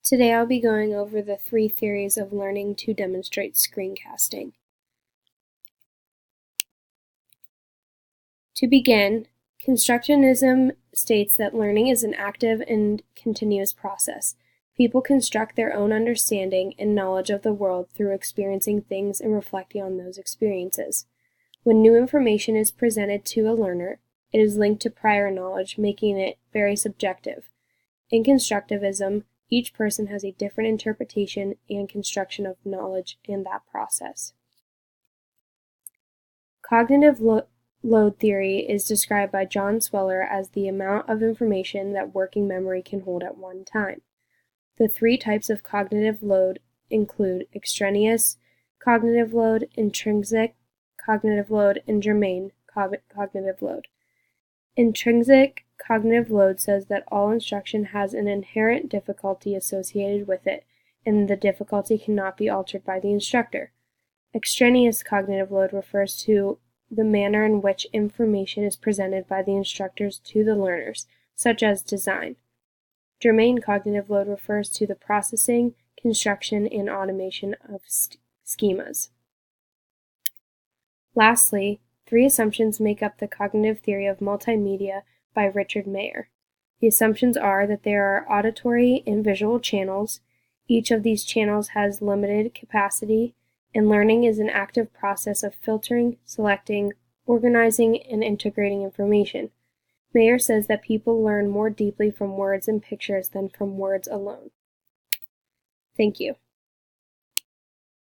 Today I'll be going over the 3 theories of learning to demonstrate screencasting. To begin, constructionism states that learning is an active and continuous process. People construct their own understanding and knowledge of the world through experiencing things and reflecting on those experiences. When new information is presented to a learner, it is linked to prior knowledge, making it very subjective. In constructivism, each person has a different interpretation and construction of knowledge and that process. Cognitive load theory is described by John Sweller as the amount of information that working memory can hold at one time. The 3 types of cognitive load include extraneous cognitive load, intrinsic cognitive load, and germane cognitive load. Intrinsic cognitive load says that all instruction has an inherent difficulty associated with it, and the difficulty cannot be altered by the instructor. Extraneous cognitive load refers to the manner in which information is presented by the instructors to the learners, such as design. Germane cognitive load refers to the processing, construction, and automation of schemas. Lastly, 3 assumptions make up the cognitive theory of multimedia by Richard Mayer. The assumptions are that there are auditory and visual channels. Each of these channels has limited capacity, and learning is an active process of filtering, selecting, organizing, and integrating information. Mayer says that people learn more deeply from words and pictures than from words alone. Thank you.